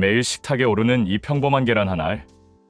매일 식탁에 오르는 이 평범한 계란 한 알.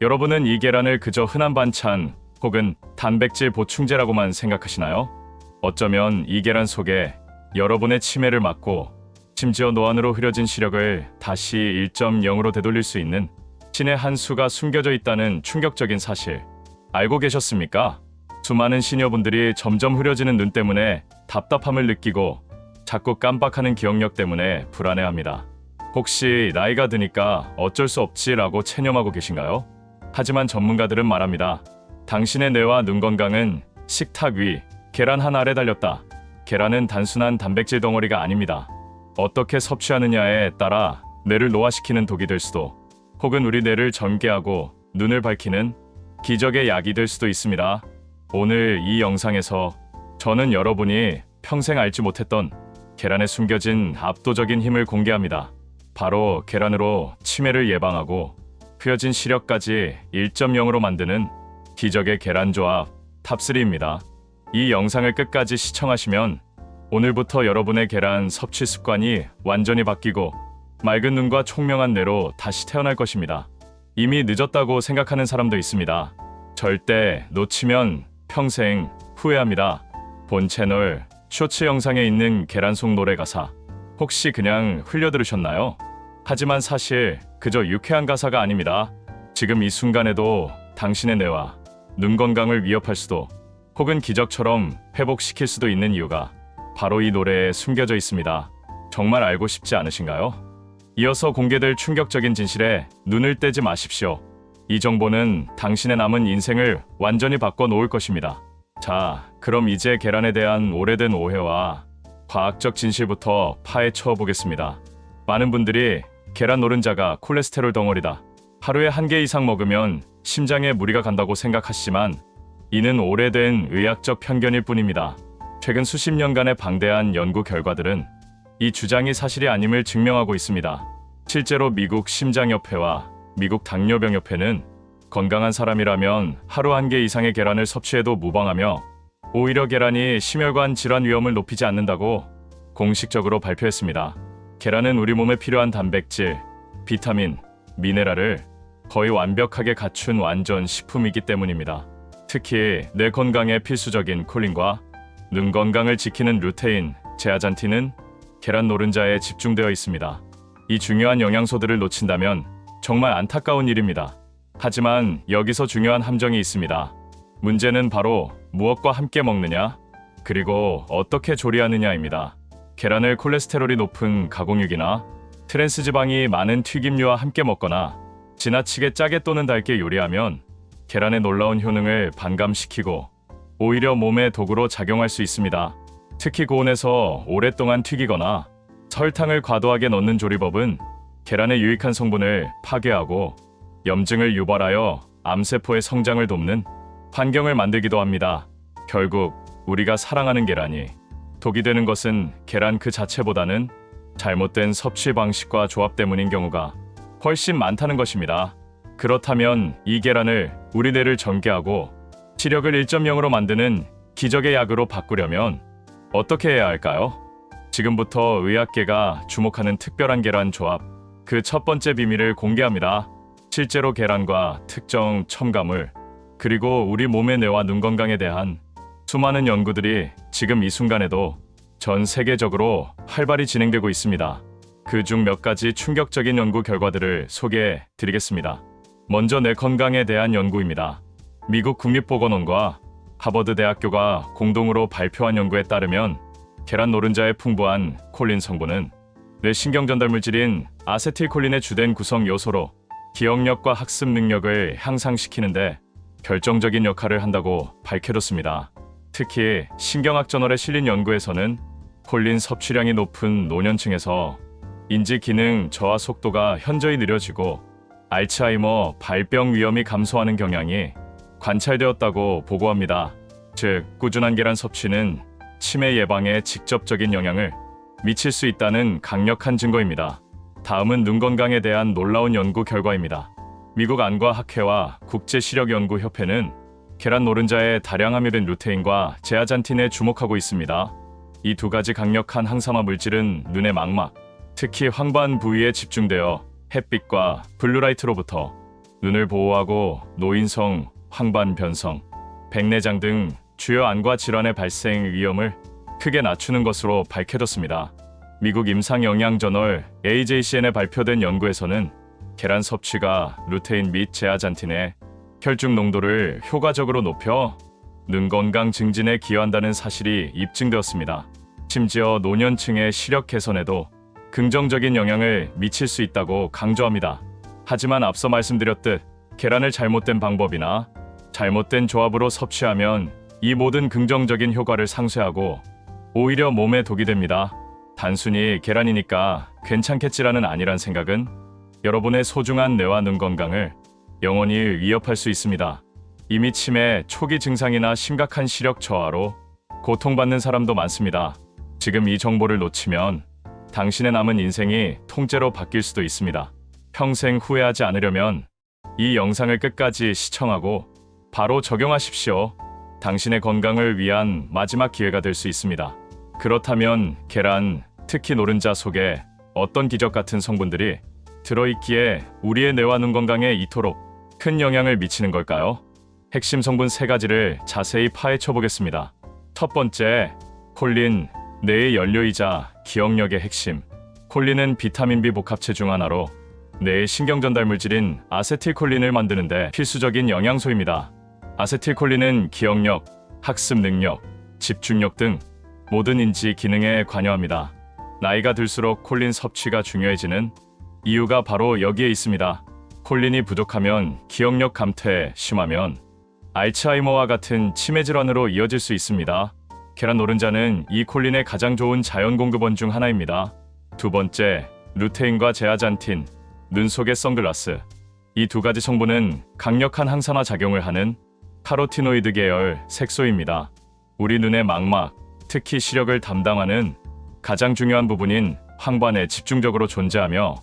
여러분은 이 계란을 그저 흔한 반찬 혹은 단백질 보충제라고만 생각하시나요? 어쩌면 이 계란 속에 여러분의 치매를 막고 심지어 노안으로 흐려진 시력을 다시 1.0으로 되돌릴 수 있는 신의 한 수가 숨겨져 있다는 충격적인 사실 알고 계셨습니까? 수많은 시니어분들이 점점 흐려지는 눈 때문에 답답함을 느끼고 자꾸 깜빡하는 기억력 때문에 불안해합니다. 혹시 나이가 드니까 어쩔 수 없지라고 체념하고 계신가요? 하지만 전문가들은 말합니다. 당신의 뇌와 눈 건강은 식탁 위 계란 한 알에 달렸다. 계란은 단순한 단백질 덩어리가 아닙니다. 어떻게 섭취하느냐에 따라 뇌를 노화시키는 독이 될 수도, 혹은 우리 뇌를 전개하고 눈을 밝히는 기적의 약이 될 수도 있습니다. 오늘 이 영상에서 저는 여러분이 평생 알지 못했던 계란에 숨겨진 압도적인 힘을 공개합니다. 바로 계란으로 치매를 예방하고 흐려진 시력까지 1.0으로 만드는 기적의 계란 조합 탑3입니다. 이 영상을 끝까지 시청하시면 오늘부터 여러분의 계란 섭취 습관이 완전히 바뀌고 맑은 눈과 총명한 뇌로 다시 태어날 것입니다. 이미 늦었다고 생각하는 사람도 있습니다. 절대 놓치면 평생 후회합니다. 본 채널 쇼츠 영상에 있는 계란 속 노래 가사 혹시 그냥 흘려들으셨나요? 하지만 사실 그저 유쾌한 가사가 아닙니다. 지금 이 순간에도 당신의 뇌와 눈 건강을 위협할 수도, 혹은 기적처럼 회복시킬 수도 있는 이유가 바로 이 노래에 숨겨져 있습니다. 정말 알고 싶지 않으신가요? 이어서 공개될 충격적인 진실에 눈을 떼지 마십시오. 이 정보는 당신의 남은 인생을 완전히 바꿔 놓을 것입니다. 자, 그럼 이제 계란에 대한 오래된 오해와 과학적 진실부터 파헤쳐 보겠습니다. 많은 분들이 계란 노른자가 콜레스테롤 덩어리다, 하루에 한 개 이상 먹으면 심장에 무리가 간다고 생각하시지만 이는 오래된 의학적 편견일 뿐입니다. 최근 수십 년간의 방대한 연구 결과들은 이 주장이 사실이 아님을 증명하고 있습니다. 실제로 미국 심장협회와 미국 당뇨병협회는 건강한 사람이라면 하루 한 개 이상의 계란을 섭취해도 무방하며 오히려 계란이 심혈관 질환 위험을 높이지 않는다고 공식적으로 발표했습니다. 계란은 우리 몸에 필요한 단백질, 비타민, 미네랄을 거의 완벽하게 갖춘 완전 식품이기 때문입니다. 특히 뇌 건강에 필수적인 콜린과 눈 건강을 지키는 루테인, 제아잔틴은 계란 노른자에 집중되어 있습니다. 이 중요한 영양소들을 놓친다면 정말 안타까운 일입니다. 하지만 여기서 중요한 함정이 있습니다. 문제는 바로 무엇과 함께 먹느냐, 그리고 어떻게 조리하느냐입니다. 계란을 콜레스테롤이 높은 가공육이나 트랜스 지방이 많은 튀김류와 함께 먹거나 지나치게 짜게 또는 달게 요리하면 계란의 놀라운 효능을 반감시키고 오히려 몸의 독으로 작용할 수 있습니다. 특히 고온에서 오랫동안 튀기거나 설탕을 과도하게 넣는 조리법은 계란의 유익한 성분을 파괴하고 염증을 유발하여 암세포의 성장을 돕는 환경을 만들기도 합니다. 결국 우리가 사랑하는 계란이 독이 되는 것은 계란 그 자체보다는 잘못된 섭취 방식과 조합 때문인 경우가 훨씬 많다는 것입니다. 그렇다면 이 계란을 우리 뇌를 전개하고 시력을 1.0으로 만드는 기적의 약으로 바꾸려면 어떻게 해야 할까요? 지금부터 의학계가 주목하는 특별한 계란 조합, 그 첫 번째 비밀을 공개합니다. 실제로 계란과 특정 첨가물, 그리고 우리 몸의 뇌와 눈 건강에 대한 수많은 연구들이 지금 이 순간에도 전 세계적으로 활발히 진행되고 있습니다. 그중 몇 가지 충격적인 연구 결과들을 소개해 드리겠습니다. 먼저 뇌 건강에 대한 연구입니다. 미국 국립보건원과 하버드 대학교가 공동으로 발표한 연구에 따르면 계란 노른자의 풍부한 콜린 성분은 뇌 신경 전달 물질인 아세틸콜린의 주된 구성 요소로 기억력과 학습 능력을 향상시키는데 결정적인 역할을 한다고 밝혀졌습니다. 특히 신경학 저널에 실린 연구에서는 콜린 섭취량이 높은 노년층에서 인지 기능 저하 속도가 현저히 느려지고 알츠하이머 발병 위험이 감소하는 경향이 관찰되었다고 보고합니다. 즉, 꾸준한 계란 섭취는 치매 예방에 직접적인 영향을 미칠 수 있다는 강력한 증거입니다. 다음은 눈 건강에 대한 놀라운 연구 결과입니다. 미국 안과학회와 국제시력연구협회는 계란 노른자의 다량 함유된 루테인과 제아잔틴에 주목하고 있습니다. 이 두 가지 강력한 항산화 물질은 눈의 망막, 특히 황반 부위에 집중되어 햇빛과 블루라이트로부터 눈을 보호하고 노인성, 황반 변성, 백내장 등 주요 암과 질환의 발생 위험을 크게 낮추는 것으로 밝혀졌습니다. 미국 임상영양저널 AJCN에 발표된 연구에서는 계란 섭취가 루테인 및 제아잔틴의 혈중 농도를 효과적으로 높여 눈 건강 증진에 기여한다는 사실이 입증되었습니다. 심지어 노년층의 시력 개선에도 긍정적인 영향을 미칠 수 있다고 강조합니다. 하지만 앞서 말씀드렸듯 계란을 잘못된 방법이나 잘못된 조합으로 섭취하면 이 모든 긍정적인 효과를 상쇄하고 오히려 몸에 독이 됩니다. 단순히 계란이니까 괜찮겠지라는 아니란 생각은 여러분의 소중한 뇌와 눈 건강을 영원히 위협할 수 있습니다. 이미 치매 초기 증상이나 심각한 시력 저하로 고통받는 사람도 많습니다. 지금 이 정보를 놓치면 당신의 남은 인생이 통째로 바뀔 수도 있습니다. 평생 후회하지 않으려면 이 영상을 끝까지 시청하고 바로 적용하십시오. 당신의 건강을 위한 마지막 기회가 될 수 있습니다. 그렇다면 계란, 특히 노른자 속에 어떤 기적 같은 성분들이 들어있기에 우리의 뇌와 눈 건강에 이토록 큰 영향을 미치는 걸까요? 핵심 성분 3가지를 자세히 파헤쳐 보겠습니다. 첫 번째, 콜린, 뇌의 연료이자 기억력의 핵심. 콜린은 비타민 B 복합체 중 하나로 뇌의 신경 전달 물질인 아세틸콜린을 만드는데 필수적인 영양소입니다. 아세틸콜린은 기억력, 학습 능력, 집중력 등 모든 인지 기능에 관여합니다. 나이가 들수록 콜린 섭취가 중요해지는 이유가 바로 여기에 있습니다. 콜린이 부족하면 기억력 감퇴, 심하면 알츠하이머와 같은 치매 질환으로 이어질 수 있습니다. 계란 노른자는 이 콜린의 가장 좋은 자연 공급원 중 하나입니다. 두 번째, 루테인과 제아잔틴, 눈 속의 선글라스. 이 2가지 성분은 강력한 항산화 작용을 하는 카로티노이드 계열 색소입니다. 우리 눈의 망막, 특히 시력을 담당하는 가장 중요한 부분인 황반에 집중적으로 존재하며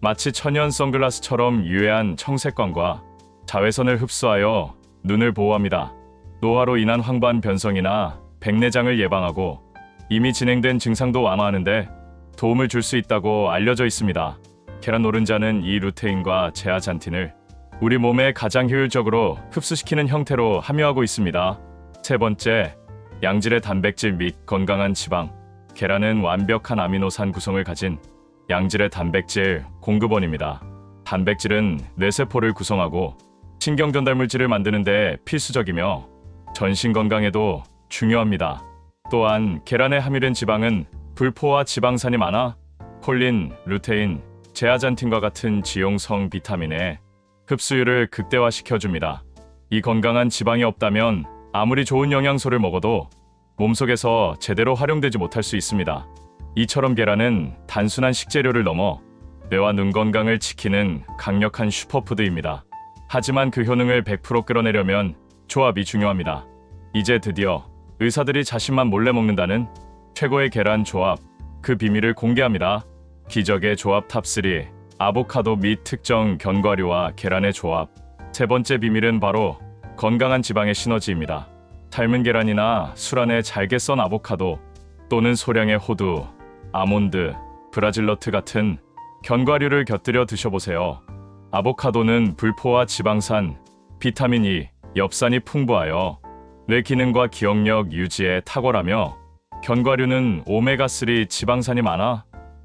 마치 천연 선글라스처럼 유해한 청색광과 자외선을 흡수하여 눈을 보호합니다. 노화로 인한 황반 변성이나 백내장을 예방하고 이미 진행된 증상도 완화하는 데 도움을 줄 수 있다고 알려져 있습니다. 계란 노른자는 이 루테인과 제아잔틴을 우리 몸에 가장 효율적으로 흡수시키는 형태로 함유하고 있습니다. 세 번째, 양질의 단백질 및 건강한 지방. 계란은 완벽한 아미노산 구성을 가진 양질의 단백질 공급원입니다. 단백질은 뇌세포를 구성하고 신경 전달 물질을 만드는 데 필수적이며 전신 건강에도 중요합니다. 또한 계란에 함유된 지방은 불포화 지방산이 많아 콜린, 루테인, 제아잔틴과 같은 지용성 비타민의 흡수율을 극대화시켜줍니다. 이 건강한 지방이 없다면 아무리 좋은 영양소를 먹어도 몸속에서 제대로 활용되지 못할 수 있습니다. 이처럼 계란은 단순한 식재료를 넘어 뇌와 눈 건강을 지키는 강력한 슈퍼푸드입니다. 하지만 그 효능을 100% 끌어내려면 조합이 중요합니다. 이제 드디어 의사들이 자신만 몰래 먹는다는 최고의 계란 조합, 그 비밀을 공개합니다. 기적의 조합 탑3, 아보카도 및 특정 견과류와 계란의 조합. 세 번째 비밀은 바로 건강한 지방의 시너지입니다. 삶은 계란이나 술 안에 잘게 썬 아보카도 또는 소량의 호두, 아몬드, 브라질너트 같은 견과류를 곁들여 드셔보세요. 아보카도는 불포화 지방산, 비타민 E, 엽산이 풍부하여 뇌 기능과 기억력 유지에 탁월하며 견과류는 오메가3 지방산이 많아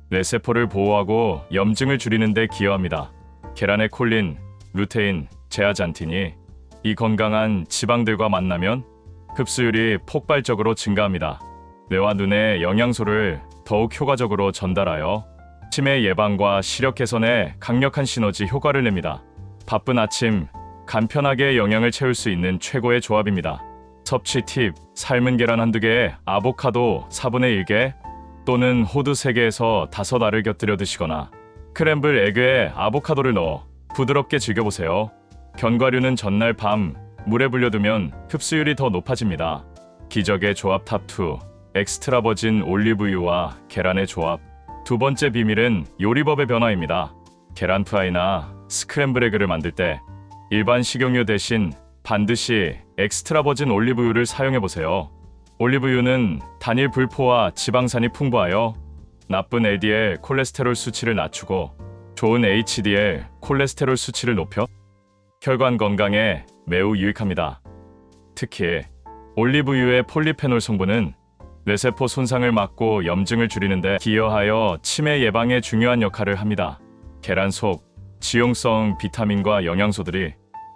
뇌세포를 보호하고 염증을 줄이는 데 기여합니다. 계란의 콜린, 루테인, 제아잔틴이 이 건강한 지방들과 만나면 흡수율이 폭발적으로 증가합니다. 뇌와 눈에 영양소를 더욱 효과적으로 전달하여 치매 예방과 시력 개선에 강력한 시너지 효과를 냅니다. 바쁜 아침, 간편하게 영양을 채울 수 있는 최고의 조합입니다. 섭취 팁, 삶은 계란 한두 개에 아보카도 4분의 1개 또는 호두 3개에서 5알을 곁들여 드시거나 크램블 에그에 아보카도를 넣어 부드럽게 즐겨보세요. 견과류는 전날 밤 물에 불려두면 흡수율이 더 높아집니다. 기적의 조합 탑2, 엑스트라 버진 올리브유와 계란의 조합. 두 번째 비밀은 요리법의 변화입니다. 계란 프라이나 스크램블 에그를 만들 때 일반 식용유 대신 반드시 엑스트라 버진 올리브유를 사용해보세요. 올리브유는 단일 불포화 지방산이 풍부하여 나쁜 LDL 콜레스테롤 수치를 낮추고 좋은 HDL 콜레스테롤 수치를 높여 혈관 건강에 매우 유익합니다. 특히 올리브유의 폴리페놀 성분은 뇌세포 손상을 막고 염증을 줄이는데 기여하여 치매 예방에 중요한 역할을 합니다. 계란 속 지용성 비타민과 영양소들이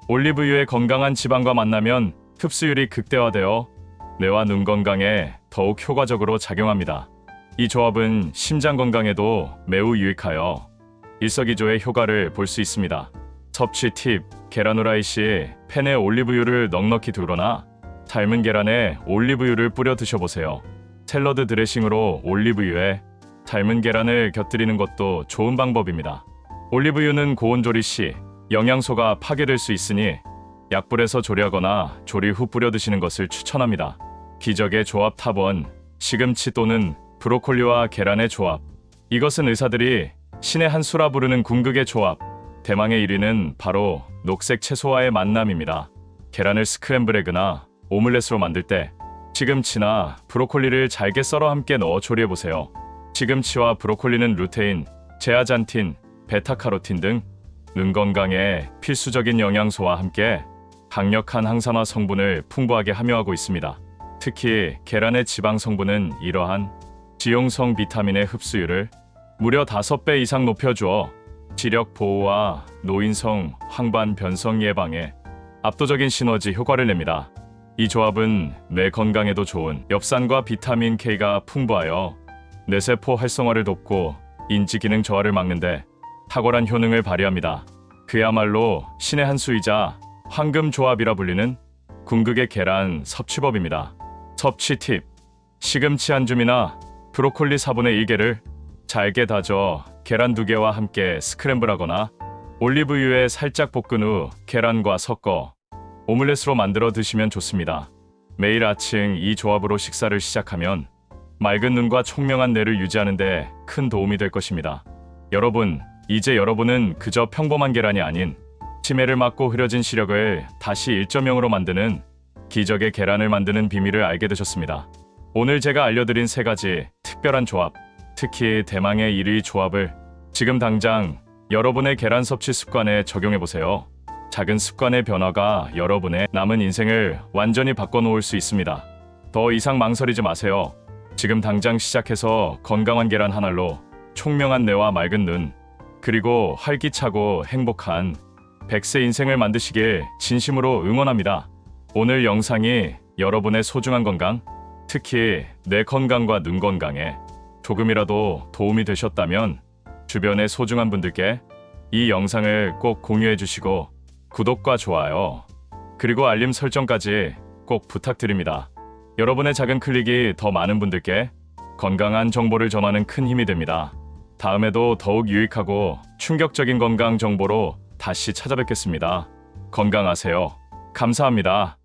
올리브유의 건강한 지방과 만나면 흡수율이 극대화되어 뇌와 눈 건강에 더욱 효과적으로 작용합니다. 이 조합은 심장 건강에도 매우 유익하여 일석이조의 효과를 볼 수 있습니다. 섭취 팁: 계란 후라이 시 팬에 올리브유를 넉넉히 두거나 삶은 계란에 올리브유를 뿌려 드셔보세요. 샐러드 드레싱으로 올리브유에 삶은 계란을 곁들이는 것도 좋은 방법입니다. 올리브유는 고온 조리 시 영양소가 파괴될 수 있으니 약불에서 조리하거나 조리 후 뿌려 드시는 것을 추천합니다. 기적의 조합 탑 1: 시금치 또는 브로콜리와 계란의 조합. 이것은 의사들이 신의 한 수라 부르는 궁극의 조합. 대망의 1위는 바로 녹색 채소와의 만남입니다. 계란을 스크램블 에그나 오믈렛으로 만들 때 시금치나 브로콜리를 잘게 썰어 함께 넣어 조리해보세요. 시금치와 브로콜리는 루테인, 제아잔틴, 베타카로틴 등 눈 건강에 필수적인 영양소와 함께 강력한 항산화 성분을 풍부하게 함유하고 있습니다. 특히 계란의 지방 성분은 이러한 지용성 비타민의 흡수율을 무려 5배 이상 높여주어 지력 보호와 노인성 황반 변성 예방에 압도적인 시너지 효과를 냅니다. 이 조합은 뇌 건강에도 좋은 엽산과 비타민 K가 풍부하여 뇌세포 활성화를 돕고 인지 기능 저하를 막는데 탁월한 효능을 발휘합니다. 그야말로 신의 한 수이자 황금 조합이라 불리는 궁극의 계란 섭취법입니다. 섭취 팁: 시금치 한 줌이나 브로콜리 4분의 1개를 잘게 다져 계란 2개와 함께 스크램블하거나 올리브유에 살짝 볶은 후 계란과 섞어 오믈렛으로 만들어 드시면 좋습니다. 매일 아침 이 조합으로 식사를 시작하면 맑은 눈과 총명한 뇌를 유지하는 데 큰 도움이 될 것입니다. 여러분, 이제 여러분은 그저 평범한 계란이 아닌 치매를 막고 흐려진 시력을 다시 1.0으로 만드는 기적의 계란을 만드는 비밀을 알게 되셨습니다. 오늘 제가 알려드린 3가지 특별한 조합, 특히 대망의 1위 조합을 지금 당장 여러분의 계란 섭취 습관에 적용해보세요. 작은 습관의 변화가 여러분의 남은 인생을 완전히 바꿔놓을 수 있습니다. 더 이상 망설이지 마세요. 지금 당장 시작해서 건강한 계란 한 알로 총명한 뇌와 맑은 눈, 그리고 활기차고 행복한 100세 인생을 만드시길 진심으로 응원합니다. 오늘 영상이 여러분의 소중한 건강, 특히 뇌 건강과 눈 건강에 조금이라도 도움이 되셨다면 주변의 소중한 분들께 이 영상을 꼭 공유해 주시고 구독과 좋아요, 그리고 알림 설정까지 꼭 부탁드립니다. 여러분의 작은 클릭이 더 많은 분들께 건강한 정보를 전하는 큰 힘이 됩니다. 다음에도 더욱 유익하고 충격적인 건강 정보로 다시 찾아뵙겠습니다. 건강하세요. 감사합니다.